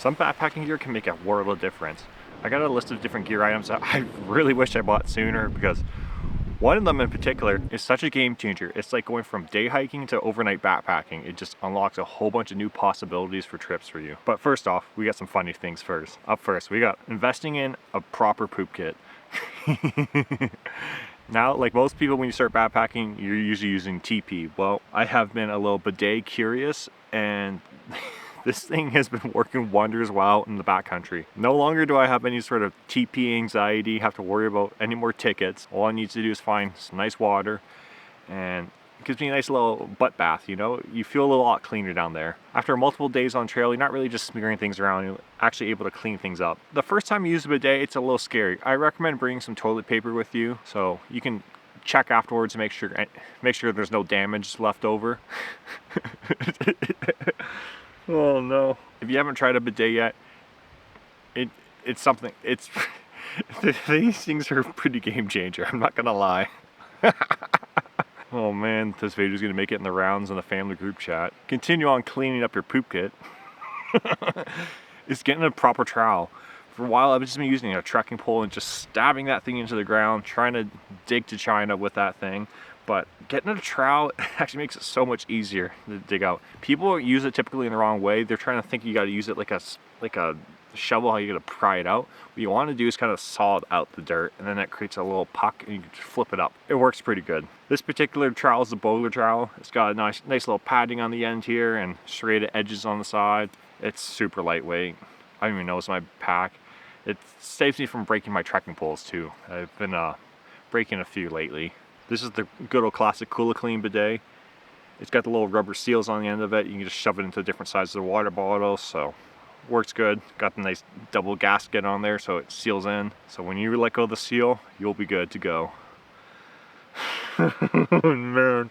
Some backpacking gear can make a world of difference. I got a list of different gear items that I really wish I bought sooner, because one of them in particular is such a game changer. It's like going from day hiking to overnight backpacking. It just unlocks a whole bunch of new possibilities for trips for you. But first off, we got some funny things first. Up first, we got investing in a proper poop kit. Now, like most people, when you start backpacking, you're usually using TP. Well, I have been a little bidet curious, and this thing has been working wonders while out in the backcountry. No longer do I have any sort of TP anxiety, have to worry about any more tickets. All I need to do is find some nice water, and it gives me a nice little butt bath, you know? You feel a lot cleaner down there. After multiple days on trail, you're not really just smearing things around, you're actually able to clean things up. The first time you use a bidet, it's a little scary. I recommend bringing some toilet paper with you so you can check afterwards to make sure there's no damage left over. Oh no. If you haven't tried a bidet yet, it's something, these things are a pretty game changer, I'm not gonna lie. Oh man, this video is gonna make it in the rounds in the family group chat. Continue on cleaning up your poop kit. It's getting a proper trowel. For a while I've just been using a trekking pole and just stabbing that thing into the ground, trying to dig to China with that thing. But getting a trowel actually makes it so much easier to dig out. People use it typically in the wrong way. They're trying to think you got to use it like a shovel, how you got to pry it out. What you want to do is kind of saw out the dirt, and then that creates a little puck, and you can just flip it up. It works pretty good. This particular trowel is the bowler trowel. It's got a nice little padding on the end here and serrated edges on the side. It's super lightweight. I don't even know it's my pack. It saves me from breaking my trekking poles too. I've been breaking a few lately. This is the good old classic Clean bidet. It's got the little rubber seals on the end of it. You can just shove it into different sizes of the water bottle, so works good. Got the nice double gasket on there so it seals in. So when you let go of the seal, you'll be good to go. Man,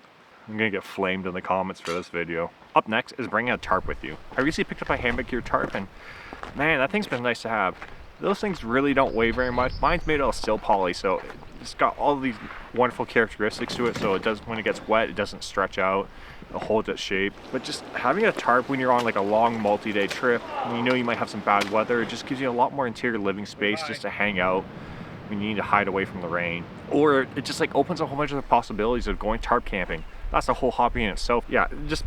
I'm gonna get flamed in the comments for this video. Up next is bringing a tarp with you. I recently picked up a hammock gear tarp, and man, that thing's been nice to have. Those things really don't weigh very much. Mine's made out of steel poly, so it's got all these wonderful characteristics to it, so it does, when it gets wet, it doesn't stretch out, it'll hold its shape. But just having a tarp when you're on like a long multi-day trip, and you know you might have some bad weather, it just gives you a lot more interior living space just to hang out when you need to hide away from the rain. Or it just like opens a whole bunch of the possibilities of going tarp camping. That's a whole hobby in itself. Yeah, just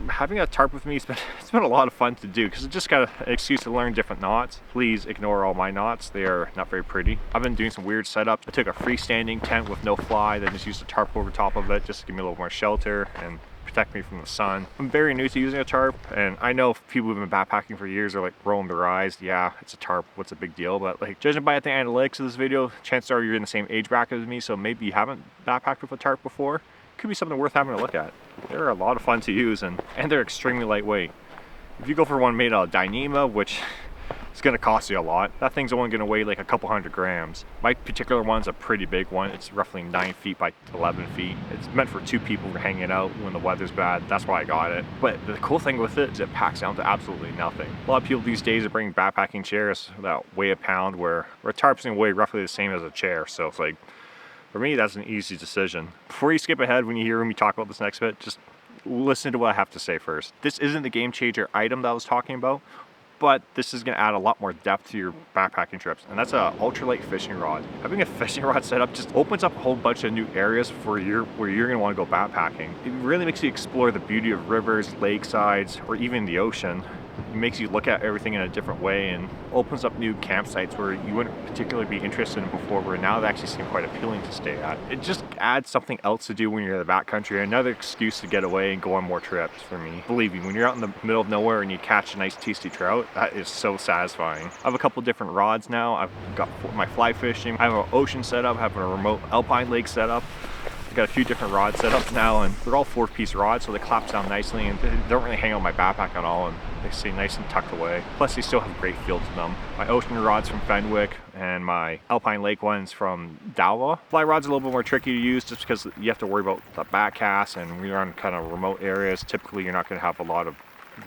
having a tarp with me, it's been a lot of fun to do, because it just got an excuse to learn different knots. Please ignore all my knots, they are not very pretty. I've been doing some weird setups. I took a freestanding tent with no fly, then just used a tarp over top of it just to give me a little more shelter and protect me from the sun. I'm very new to using a tarp, and I know people who've been backpacking for years are like rolling their eyes. Yeah, it's a tarp, what's a big deal? But like, judging by the analytics of this video, chances are you're in the same age bracket as me, so maybe you haven't backpacked with a tarp before. Could be something worth having a look at. They're a lot of fun to use, and they're extremely lightweight. If you go for one made out of Dyneema, which is going to cost you a lot, that thing's only going to weigh like a couple 100 grams. My particular one's a pretty big one. It's roughly 9 feet by 11 feet. It's meant for 2 people hanging out when the weather's bad. That's why I got it. But the cool thing with it is it packs down to absolutely nothing. A lot of people these days are bringing backpacking chairs that weigh a pound, where a tarp's going to weigh roughly the same as a chair. So it's like, for me, that's an easy decision. Before you skip ahead when you hear me talk about this next bit, just listen to what I have to say first. This isn't the game changer item that I was talking about, but this is going to add a lot more depth to your backpacking trips, and that's a ultralight fishing rod. Having a fishing rod set up just opens up a whole bunch of new areas for where you're going to want to go backpacking. It really makes you explore the beauty of rivers, lakesides, or even the ocean. It makes you look at everything in a different way and opens up new campsites where you wouldn't particularly be interested in before, where now they actually seem quite appealing to stay at. It just adds something else to do when you're in the backcountry, another excuse to get away and go on more trips for me. Believe me, when you're out in the middle of nowhere and you catch a nice tasty trout, that is so satisfying. I have a couple different rods now. I've got my fly fishing, I have an ocean setup, I have a remote alpine lake setup. I've got a few different rod setups now, and they're all 4-piece rods, so they collapse down nicely and they don't really hang on my backpack at all, and they stay nice and tucked away. Plus, they still have great feel to them. My ocean rod's from Fenwick, and my alpine lake one's from Dowla. Fly rod's a little bit more tricky to use just because you have to worry about the back cast, and when you're on kind of remote areas, typically you're not going to have a lot of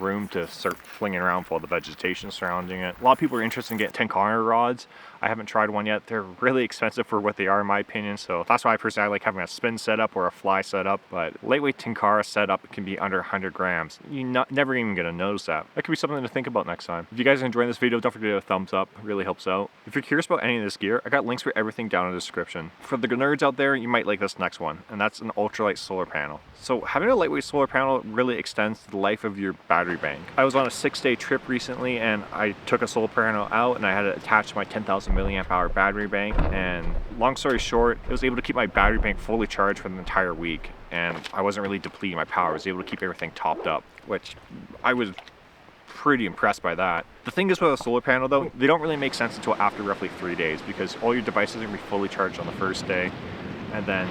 room to start flinging around for all the vegetation surrounding it. A lot of people are interested in getting 10 corner rods. I haven't tried one yet. They're really expensive for what they are in my opinion, so that's why personally I like having a spin setup or a fly setup. But lightweight Tenkara setup can be under 100 grams. You're never even gonna notice that. That could be something to think about next time. If you guys are enjoying this video, don't forget to give it a thumbs up. It really helps out. If you're curious about any of this gear, I got links for everything down in the description. For the nerds out there, you might like this next one, and that's an ultralight solar panel. So having a lightweight solar panel really extends the life of your battery bank. I was on a 6-day trip recently and I took a solar panel out and I had it attached to my 10,000 milliamp hour battery bank, and long story short, it was able to keep my battery bank fully charged for the entire week, and I wasn't really depleting my power. I was able to keep everything topped up, which I was pretty impressed by that. The thing is with a solar panel though, they don't really make sense until after roughly 3 days, because all your devices are going to be fully charged on the first day, and then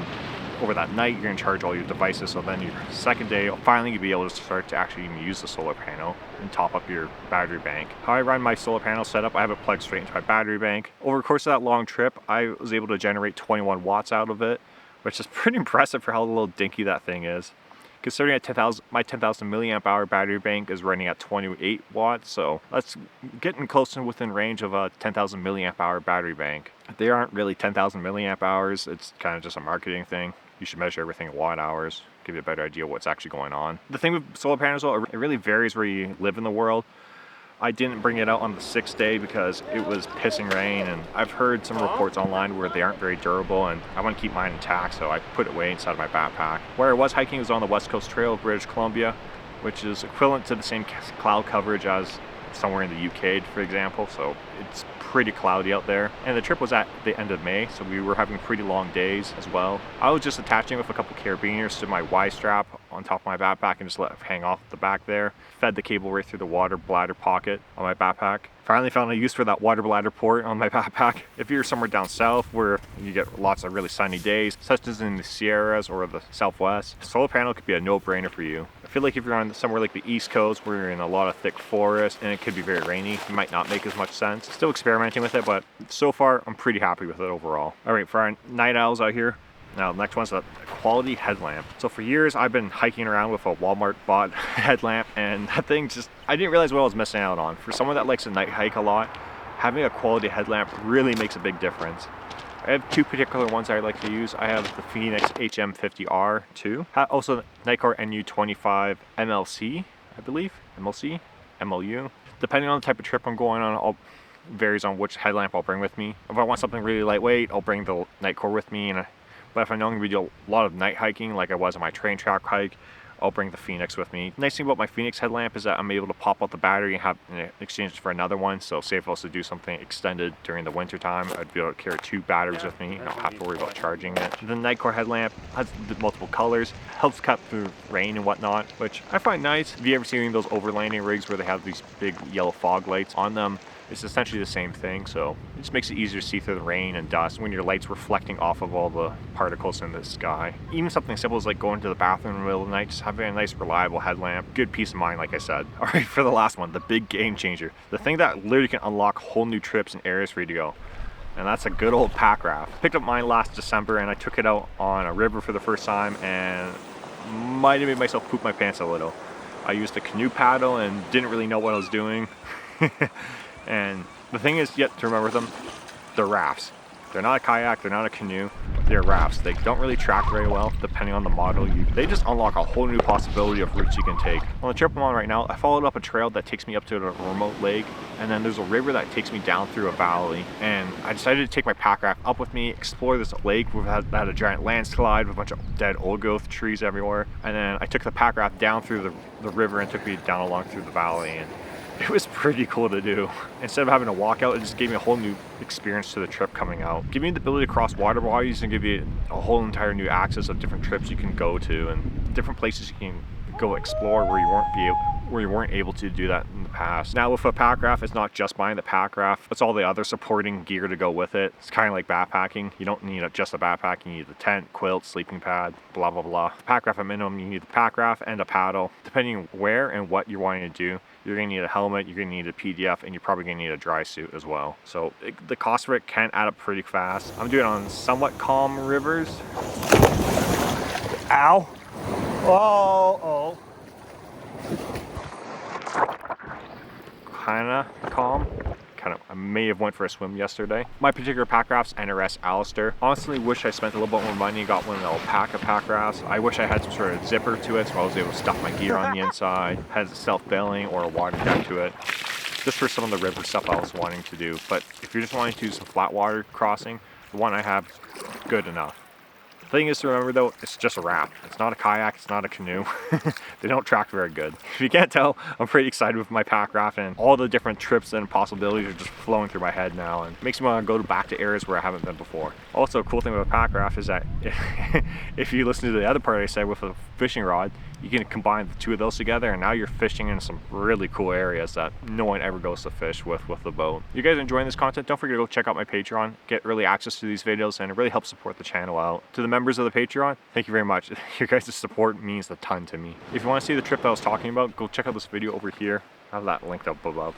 over that night you're going to charge all your devices, so then your second day you'll finally be able to start to actually even use the solar panel and top up your battery bank. How I run my solar panel setup, I have it plugged straight into my battery bank. Over the course of that long trip, I was able to generate 21 watts out of it, which is pretty impressive for how little dinky that thing is. Considering my 10,000 milliamp hour battery bank is running at 28 watts, so that's getting close and within range of a 10,000 milliamp hour battery bank. They aren't really 10,000 milliamp hours, it's kind of just a marketing thing. You should measure everything in watt hours, give you a better idea of what's actually going on. The thing with solar panels though, it really varies where you live in the world. I didn't bring it out on the 6th day because it was pissing rain, and I've heard some reports online where they aren't very durable, and I want to keep mine intact, so I put it away inside of my backpack. Where I was hiking was on the West Coast Trail of British Columbia, which is equivalent to the same cloud coverage as somewhere in the UK, for example, so it's pretty cloudy out there. And the trip was at the end of May, so we were having pretty long days as well. I was just attaching with a couple carabiners to my Y strap on top of my backpack and just let it hang off the back there. Fed the cable right through the water bladder pocket on my backpack. Finally found a use for that water bladder port on my backpack. If you're somewhere down south where you get lots of really sunny days, such as in the Sierras or the Southwest, solar panel could be a no-brainer for you. I feel like if you're on somewhere like the East Coast where you're in a lot of thick forest and it could be very rainy, it might not make as much sense. Still experimenting with it, but so far I'm pretty happy with it overall. All right, for our night owls out here, now the next one's a quality headlamp. So for years I've been hiking around with a Walmart bought headlamp, and that thing just, I didn't realize what I was missing out on. For someone that likes to night hike a lot, having a quality headlamp really makes a big difference. I have two particular ones I like to use. I have the Phoenix HM50R2, also Nikkor NU25 MLC, I believe, MLC, MLU. Depending on the type of trip I'm going on, varies on which headlamp I'll bring with me. If I want something really lightweight, I'll bring the Nikkor with me, but if I know I'm going to do a lot of night hiking, like I was on my train track hike, I'll bring the Phoenix with me. The nice thing about my Phoenix headlamp is that I'm able to pop out the battery and have in exchange for another one. So say if I was to do something extended during the winter time, I'd be able to carry 2 batteries with me and not have to worry about charging it. The Nikkor headlamp has multiple colors, helps cut through rain and whatnot, which I find nice. Have you ever seen those overlanding rigs where they have these big yellow fog lights on them? It's essentially the same thing, so it just makes it easier to see through the rain and dust when your light's reflecting off of all the particles in the sky. Even something simple as like going to the bathroom in the middle of the night, just having a nice reliable headlamp, good peace of mind, like I said. All right, for the last one, the big game changer, the thing that literally can unlock whole new trips and areas for you to go. And that's a good old pack raft. Picked up mine last December and I took it out on a river for the first time and might have made myself poop my pants a little. I used a canoe paddle and didn't really know what I was doing. And the thing is, yet to remember them, they're rafts. They're not a kayak, they're not a canoe, they're rafts. They don't really track very well, depending on the model. They just unlock a whole new possibility of routes you can take. On the trip I'm on right now, I followed up a trail that takes me up to a remote lake, and then there's a river that takes me down through a valley. And I decided to take my pack raft up with me, explore this lake that had a giant landslide with a bunch of dead old growth trees everywhere. And then I took the pack raft down through the river and took me down along through the valley. And it was pretty cool to do. Instead of having to walk out, it just gave me a whole new experience to the trip coming out. Giving me the ability to cross water bodies and give you a whole entire new access of different trips you can go to and different places you can go explore where you weren't able to do that in the past. Now with a pack raft, it's not just buying the pack raft, it's all the other supporting gear to go with it. It's kind of like backpacking. You don't need just a backpack, you need the tent, quilt, sleeping pad, blah blah blah. Pack raft at minimum, you need the pack raft and a paddle. Depending where and what you're wanting to do, you're going to need a helmet, you're going to need a PDF, and you're probably going to need a dry suit as well. So the cost for it can add up pretty fast. I'm doing it on somewhat calm rivers. Ow! Oh. Kinda calm. I may have went for a swim yesterday. My particular pack raft's NRS Alistair. Honestly, wish I spent a little bit more money and got one of the alpaca pack rafts. I wish I had some sort of zipper to it so I was able to stuff my gear on the inside, has a self-bailing or a water deck to it. Just for some of the river stuff I was wanting to do. But if you're just wanting to do some flat water crossing, the one I have, good enough. The thing is to remember though, it's just a raft. It's not a kayak, it's not a canoe. They don't track very good. If you can't tell, I'm pretty excited with my pack raft, and all the different trips and possibilities are just flowing through my head now, and it makes me want to go back to areas where I haven't been before. Also, a cool thing about a pack raft is that if you listen to the other part I said with a fishing rod, you can combine the two of those together, and now you're fishing in some really cool areas that no one ever goes to fish with the boat. You guys enjoying this content? Don't forget to go check out my Patreon, get early access to these videos, and it really helps support the channel out. To the members of the Patreon, thank you very much. Your guys' support means a ton to me. If you want to see the trip that I was talking about, go check out this video over here. I have that linked up above.